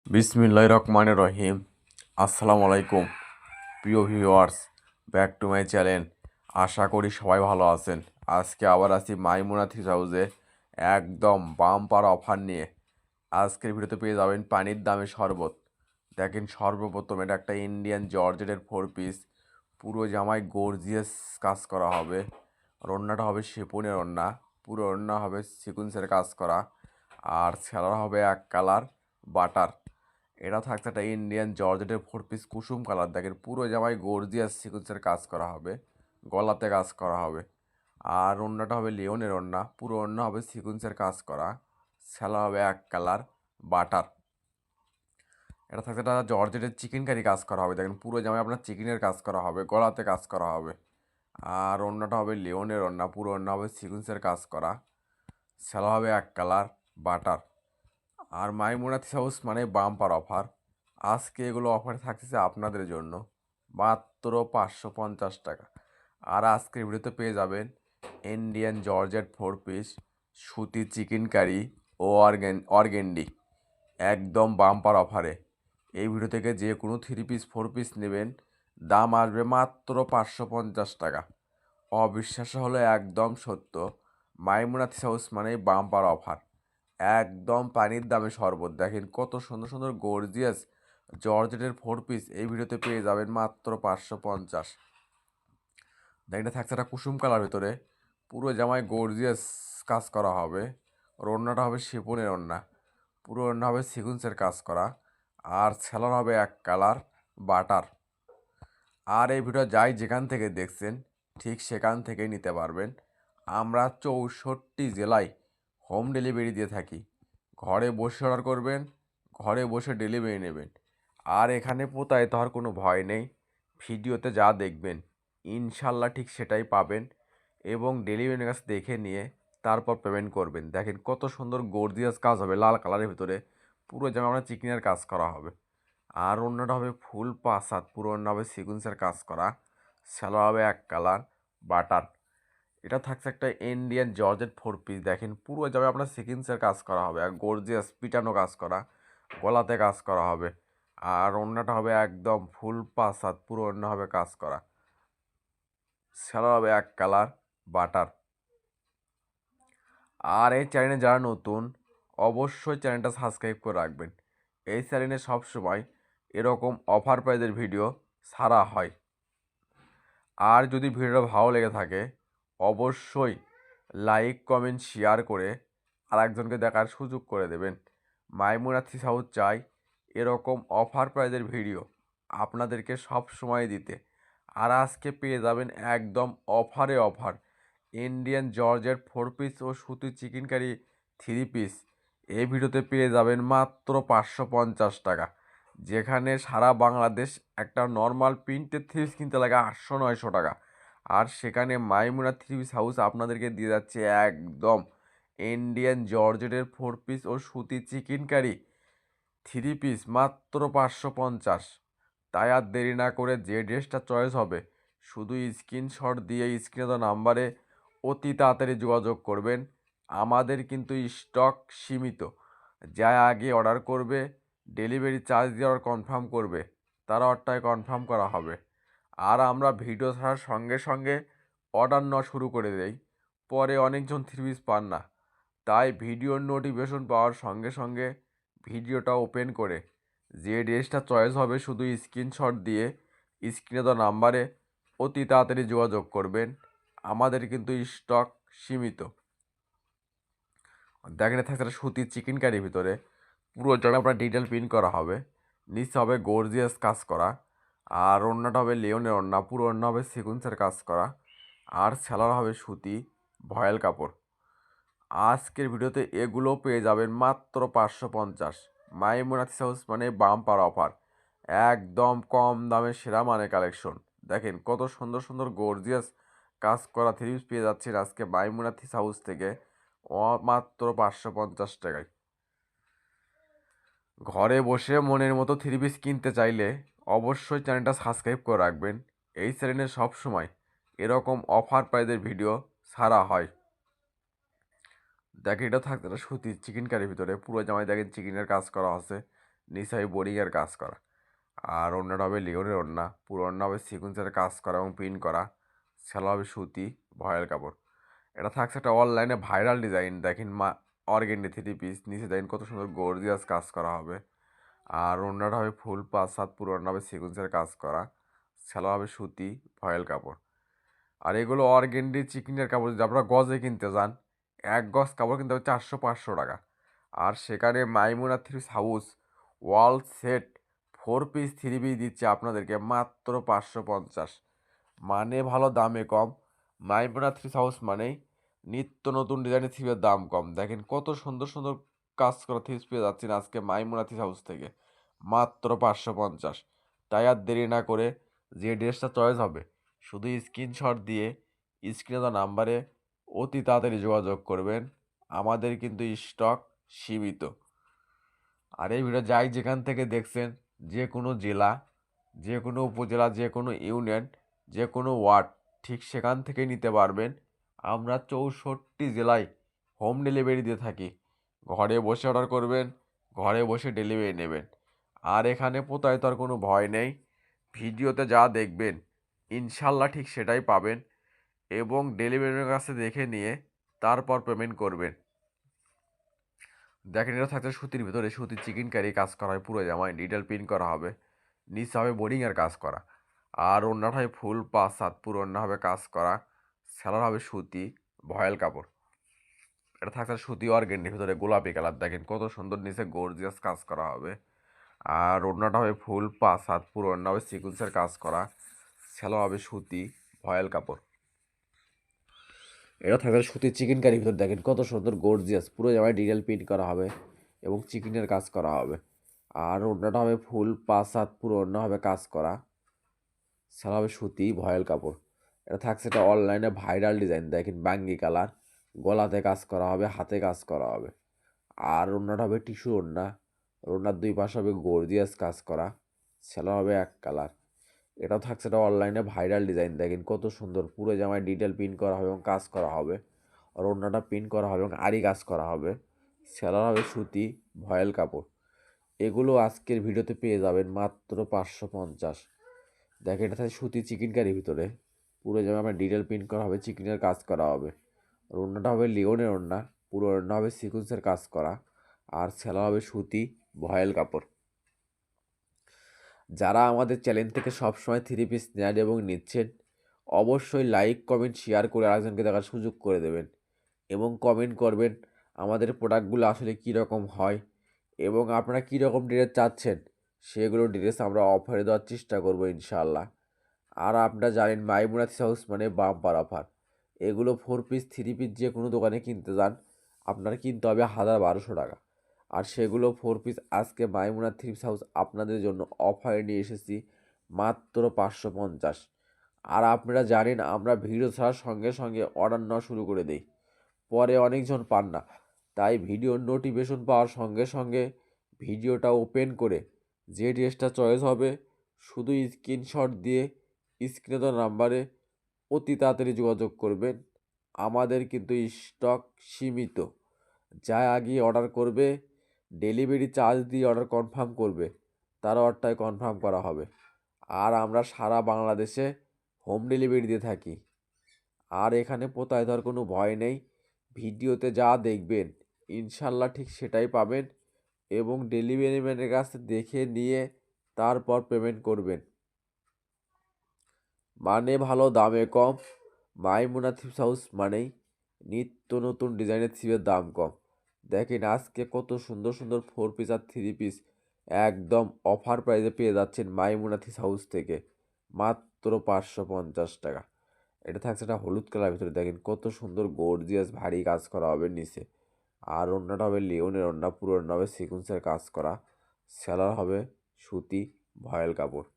বিসমিল্লাহির রহমানির রহিম। আসসালামু আলাইকুম প্রিয় viewers, back to my channel. আশা করি সবাই ভালো আছেন। আজকে আবার আছি মাইমুনা থ্রি হাউসে একদম বাম্পার অফার নিয়ে। আজকের ভিডিওতে পেয়ে যাবেন পানির দামে শরবত। দেখেন, সর্বপ্রথম এটা একটা ইন্ডিয়ান জর্জেটের 4 পিস, পুরো জামায় গর্জিয়াস কাজ করা হবে। ওড়নাটা হবে শিফনের ওড়না, পুরো ওড়না হবে সিকুয়েন্সের কাজ করা, আর সেলার হবে এক কালার বাটার। এটা থাকছে একটা ইন্ডিয়ান জর্জেটের 4 পিস কুসুম কালার। দেখেন, পুরো জামায় গর্জিয়াস সিকুয়েন্সের কাজ করা হবে, গলাতে কাজ করা হবে। আর ওড়নাটা হবে লিওনের ওড়না, পুরো ওড়না হবে সিকুয়েন্সের কাজ করা, সেলা হবে এক কালার বাটার। এটা থাকছে একটা জর্জেটের চিকেন কারি কাজ করা হবে। দেখেন, পুরো জামায় আপনার চিকেনের কাজ করা হবে, গলাতে কাজ করা হবে। আর ওড়নাটা হবে লিওনের ওড়না, পুরো ওড়না হবে সিকুয়েন্সের কাজ করা, সেলা হবে এক কালার বাটার। আর মাইমুনাথ হাউস মানে বাম্পার অফার। আজকে এগুলো অফার থাকতেছে আপনাদের জন্য মাত্র 550 টাকা। আর আজকের ভিডিওতে পেয়ে যাবেন ইন্ডিয়ান জর্জেট 4 পিস সুতি চিকেন কারি ও অর্গেন্ডি একদম বাম্পার অফারে। এই ভিডিও থেকে যে কোনো 3 পিস 4 পিস নেবেন, দাম আসবে মাত্র 550 টাকা। অবিশ্বাস্য হলো একদম সত্য। মাইমুনাথ হাউস মানেই বাম্পার অফার, একদম পানির দামে শরবত। দেখেন কত সুন্দর সুন্দর গর্জিয়াস জর্জেটের 4 পিস এই ভিডিওতে পেয়ে যাবেন মাত্র 550। দেখেন, এটা থাকছে একটা কুসুম কালার ভিতরে, পুরো জামায় গর্জিয়াস কাজ করা হবে। ওর ওড়নাটা হবে শিফনের ওড়না, পুরো ওড়না হবে সিকুয়েন্সের কাজ করা, আর সেলার হবে এক কালার বাটার। আর এই ভিডিও যাই যেখান থেকে দেখছেন ঠিক সেখান থেকেই নিতে পারবেন। আমরা 64 জেলায় হোম ডেলিভারি দিয়ে থাকি। ঘরে বসে অর্ডার করবেন, ঘরে বসে ডেলিভারি নেবেন। আর এখানে প্রতারিত হওয়ার কোনো ভয় নেই। ভিডিওতে যা দেখবেন ইনশাল্লাহ ঠিক সেটাই পাবেন, এবং ডেলিভারির কাছে দেখে নিয়ে তারপর পেমেন্ট করবেন। দেখেন কত সুন্দর গর্জিয়াস কাজ হবে লাল কালারের ভিতরে, পুরো যেমন আমরা চিকেনের কাজ করা হবে। আর অন্যটা হবে ফুল পাঁচ হাত, পুরো অন্য হবে সিকুয়েন্সের কাজ করা, স্যালো হবে এক কালার বাটার। এটা থাকছে একটা ইন্ডিয়ান জর্জেট 4 পিস। দেখেন পুরো যাবে আপনার সিকুয়েন্সের কাজ করা হবে আর গর্জিয়াস পিটানো কাজ করা, গলাতে কাজ করা হবে। আর অন্যটা হবে একদম ফুল পাঁচ হাত, পুরো অন্য হবে কাজ করা, স্যালো হবে এক কালার বাটার। আর এই চ্যানেলে যারা নতুন, অবশ্যই চ্যানেলটা সাবস্ক্রাইব করে রাখবেন। এই চ্যানেলে সবসময় এরকম অফার প্রাইজের ভিডিও ছাড়া হয়। আর যদি ভিডিওটা ভালো লেগে থাকে অবশ্যই লাইক কমেন্ট শেয়ার করে আরেকজনকে দেখার সুযোগ করে দেবেন। মাইমুনা থ্রি হাউস চাই এরকম অফার প্রাইজের ভিডিও আপনাদেরকে সব সময় দিতে। আর আজকে পেয়ে যাবেন একদম অফারে অফার ইন্ডিয়ান জর্জেট 4 পিস ও সুতি চিকেন কারি 3 পিস। এই ভিডিওতে পেয়ে যাবেন মাত্র 550 টাকা, যেখানে সারা বাংলাদেশ একটা নর্মাল প্রিন্টের 3 পিস কিনতে লাগে 800-900 টাকা। আর সেখানে মাইমুনা 3 পিস হাউস আপনাদেরকে দিয়ে যাচ্ছে একদম ইন্ডিয়ান জর্জেটের 4 পিস ও সুতি চিকেন কারি 3 পিস মাত্র 550। তাই আর দেরি না করে যে ড্রেসটা চয়েস হবে শুধু স্ক্রিনশট দিয়ে স্ক্রিনে দেওয়া নাম্বারে অতি তাড়াতাড়ি যোগাযোগ করবেন। আমাদের কিন্তু স্টক সীমিত, যা আগে অর্ডার করবে ডেলিভারি চার্জ দিয়ে অর্ডার কনফার্ম করবে তারা অর্ডারটাই কনফার্ম করা হবে। আর আমরা ভিডিও ছাড়ার সঙ্গে সঙ্গে অর্ডার নেওয়া শুরু করে দেই, পরে অনেকজন 3 পিস পান না। তাই ভিডিওর নোটিফিকেশন পাওয়ার সঙ্গে সঙ্গে ভিডিওটা ওপেন করে যে ড্রেসটা চয়েস হবে শুধু স্ক্রিনশট দিয়ে স্ক্রিনে দেওয়া নাম্বারে অতি তাড়াতাড়ি যোগাযোগ করবেন। আমাদের কিন্তু স্টক সীমিত। দেখেন থাকছে একটা সুতির চিকেন কারির ভিতরে, পুরো জন্য আপনার ডিটেল প্রিন্ট করা হবে, নিচে হবে গর্জিয়াস কাজ করা, আর ওড়নাটা হবে লিওনের ওড়না, পুরো ওড়না হবে সিকুয়েন্সের কাজ করা, আর সেলার হবে সুতি ভয়েল কাপড়। আজকের ভিডিওতে এগুলো পেয়ে যাবেন মাত্র 550। মাইমুনা থ্রি হাউস মানে বাম্পার অফার, একদম কম দামে সেরা মানে কালেকশন। দেখেন কত সুন্দর সুন্দর গর্জিয়াস কাজ করা 3 পিস পেয়ে যাচ্ছেন আজকে মাইমুনা থ্রি হাউস থেকে মাত্র 550 টাকায়। ঘরে বসে মনের মতো 3 পিস কিনতে চাইলে অবশ্যই চ্যানেলটা সাবস্ক্রাইব করে রাখবেন। এই চ্যানেলে সবসময় এরকম অফার প্রাইজের ভিডিও ছাড়া হয়। দেখেন এটা থাকতে একটা সুতির চিকেন কারির ভিতরে, পুরো জামায় দেখেন চিকেনের কাজ করা আছে, নিচে হবে বোরিংয়ের কাজ করা। আর ওড়নাটা হবে লিওনের ওড়না, পুরো ওড়না হবে সিকুয়েন্সের কাজ করা এবং প্রিন্ট করা, সেলা হবে সুতি ভয়েল কাপড়। এটা থাকছে একটা অনলাইনে ভাইরাল ডিজাইন, দেখেন অর্গেন্ডি 3 পিস, নিচে দেখেন কত সুন্দর গর্জিয়াস কাজ করা হবে। আর ওড়নাটা হবে ফুল 5 হাত, পুরো ওড়না হবে সিকুয়েন্সের কাজ করা, সেলা হবে সুতি ভয়েল কাপড়। আর এগুলো অর্গেন্ডি চিকেনের কাপড়, যদি আপনারা গজে কিনতে যান 1 গজ কাপড় কিনতে হবে 400-500 টাকা। আর সেখানে মাইমুনা থ্রিপিস হাউস ওয়াল সেট 4 পিস 3 পিস দিচ্ছে আপনাদেরকে মাত্র 550। মানে ভালো দামে কম। মাইমুনা থ্রিপিস হাউস মানেই নিত্য নতুন ডিজাইনের থ্রিপের দাম কম। দেখেন কত সুন্দর সুন্দর কাজ করা থ্রিপস পেয়ে যাচ্ছেন আজকে মাইমুনা থ্রিপস হাউস থেকে মাত্র 550। তাই আর দেরি না করে যে ড্রেসটা চয়েস হবে শুধু স্ক্রিনশট দিয়ে স্ক্রিনে দেওয়া নাম্বারে অতি তাড়াতাড়ি যোগাযোগ করবেন। আমাদের কিন্তু স্টক সীমিত। আর এই ভিডিও যাই যেখান থেকে দেখছেন, যে কোনো জেলা, যে কোনো উপজেলা, যে কোনো ইউনিয়ন, যে কোনো ওয়ার্ড, ঠিক সেখান থেকেই নিতে পারবেন। আমরা 64 জেলায় হোম ডেলিভারি দিয়ে থাকি। ঘরে বসে অর্ডার করবেন, ঘরে বসে ডেলিভারি নেবেন। আর এখানে প্রতারিতার কোনো ভয় নেই। ভিডিওতে যা দেখবেন ইনশাল্লাহ ঠিক সেটাই পাবেন, এবং ডেলিভারির কাছে দেখে নিয়ে তারপর পেমেন্ট করবেন। দেখেন এটা থাকছে সুতির ভিতরে, সুতির চিকেন কারি কাজ করা হয়, পুরো জামায় ডিটেল প্রিন্ট করা হবে, নিচে হবে বোরিংয়ের কাজ করা। আর ওড়নাটা হয় ফুল 5 হাত, পুরো ওড়না হবে কাজ করা, সেলার হবে সুতি ভয়েল কাপড়। এটা থাকছে সুতি অর্গেন্ডির ভিতরে গোলাপি কালার, দেখেন কত সুন্দর নিচে গর্জিয়াস কাজ করা হবে। আর ওড়নাটা হবে ফুল 5 হাত, পুরো ওড়না হবে সিকুয়েন্সের কাজ করা, সেলা হবে সুতি ভয়েল কাপড়। এটা থাকবে সুতির চিকেন কারির ভিতর, দেখেন কত সুন্দর গর্জিয়াস, পুরো জামায় ডিটেল প্রিন্ট করা হবে এবং চিকেনের কাজ করা হবে। আর ওড়নাটা হবে ফুল 5 হাত, পুরো ওড়না হবে কাজ করা, সেলা হবে সুতি ভয়েল কাপড়। এটা থাকছে এটা অনলাইনে ভাইরাল ডিজাইন, দেখেন বাঙ্গি কালার, গলাতে কাজ করা হবে, হাতে কাজ করা হবে। আর ওড়নাটা হবে টিস্যু ওড়না, ওড়নার 2 পাশে হবে গর্জিয়াস কাজ করা, সেলা হবে এক কালার। এটাও থাকছে এটা অনলাইনে ভাইরাল ডিজাইন, দেখেন কত সুন্দর, পুরো জামায় ডিটেল প্রিন্ট করা হবে এবং কাজ করা হবে। আর ওড়নাটা প্রিন্ট করা হবে এবং আরি কাজ করা হবে, সেলার হবে সুতি ভয়েল কাপড়। এগুলো আজকের ভিডিওতে পেয়ে যাবেন মাত্র 550। দেখেন এটা থাকে সুতি চিকেন কারির ভিতরে, পুরো জামায় আমার ডিটেল প্রিন্ট করা হবে, চিকেনের কাজ করা হবে। আর ওড়নাটা হবে লিওনের ওড়না, পুরো ওড়না হবে সিকুয়েন্সের কাজ করা, আর সেলা হবে সুতি ভয়েল কাপড়। যারা আমাদের চ্যানেল থেকে সবসময় 3 পিস নেন এবং নিচ্ছেন, অবশ্যই লাইক কমেন্ট শেয়ার করে আরেকজনকে দেখার সুযোগ করে দেবেন, এবং কমেন্ট করবেন আমাদের প্রোডাক্টগুলো আসলে কীরকম হয় এবং আপনারা কীরকম ড্রেস চাচ্ছেন, সেগুলো ড্রেস আমরা অফারে দেওয়ার চেষ্টা করবো ইনশাআল্লাহ। আর আপনারা জানেন মাইমুনা থ্রি হাউস মানে বাম্পার অফার। এগুলো 4 পিস 3 পিস যে কোনো দোকানে কিনতে যান আপনার কিনতে হবে 1000-1200 টাকা। আর সেগুলো 4 পিস আজকে মাইমুনা থ্রি হাউস আপনাদের জন্য অফারে নিয়ে এসেছি মাত্র 550। আর আপনারা জানেন আমরা ভিডিও ছাড়ার সঙ্গে সঙ্গে অর্ডার নেওয়া শুরু করে দিই, পরে অনেকজন পান না। তাই ভিডিওর নোটিফিকেশন পাওয়ার সঙ্গে সঙ্গে ভিডিওটা ওপেন করে যে ড্রেসটা চয়েস হবে শুধু স্ক্রিনশট দিয়ে স্ক্রিনে দেওয়া নাম্বারে অতি তাড়াতাড়ি যোগাযোগ করবেন। আমাদের কিন্তু স্টক সীমিত। যা আগে অর্ডার করবে, ডেলিভারি চার্জ দিয়ে অর্ডার কনফার্ম করবে, তার অর্ডারটাই কনফার্ম করা হবে। আর আমরা সারা বাংলাদেশে হোম ডেলিভারি দিয়ে থাকি। আর এখানে প্রতারিতার কোনো ভয় নেই। ভিডিওতে যা দেখবেন ইনশাল্লাহ ঠিক সেটাই পাবেন, এবং ডেলিভারি ম্যানের কাছে দেখে নিয়ে তারপর পেমেন্ট করবেন। মানে ভালো দামে কম। মাইমুনা থ্রিপস হাউস মানেই নিত্য নতুন ডিজাইনের থ্রিপের দাম কম। দেখেন আজকে কত সুন্দর সুন্দর 4 পিস আর 3 পিস একদম অফার প্রাইসে পেয়ে যাচ্ছেন মাইমুনা থ্রিপস হাউস থেকে মাত্র 550 টাকা। এটা থাকছে একটা হলুদ কালার ভিতরে, দেখেন কত সুন্দর গর্জিয়াস ভারী কাজ করা হবে নিচে। আর ওড়নাটা হবে লিওনের ওড়না, পুরো ওড়না হবে সিকুয়েন্সের কাজ করা, সেলার হবে সুতি ভয়েল কাপড়।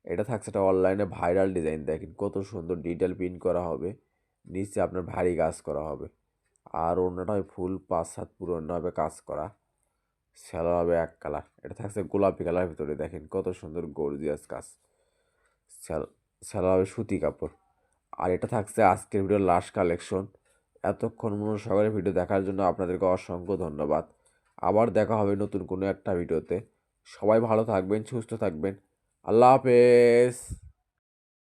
এটা থাকছে একটা অনলাইনে ভাইরাল ডিজাইন, দেখেন কত সুন্দর ডিটেল প্রিন্ট করা হবে, নিচে আপনার ভারী কাজ করা হবে। আর ওড়নাটা হবে ফুল 5 হাত, পুরো ওড়না হবে কাজ করা, সেলার হবে এক কালার। এটা থাকছে গোলাপি কালার ভিতরে, দেখেন কত সুন্দর গর্জিয়াস কাজ, সেলার হবে সুতি কাপড়। আর এটা থাকছে আজকের ভিডিওর লাস্ট কালেকশন। এতক্ষণ মনোসহকারে ভিডিও দেখার জন্য আপনাদেরকে অসংখ্য ধন্যবাদ। আবার দেখা হবে নতুন কোনো একটা ভিডিওতে। সবাই ভালো থাকবেন, সুস্থ থাকবেন। আল্লাহ হাফেজ।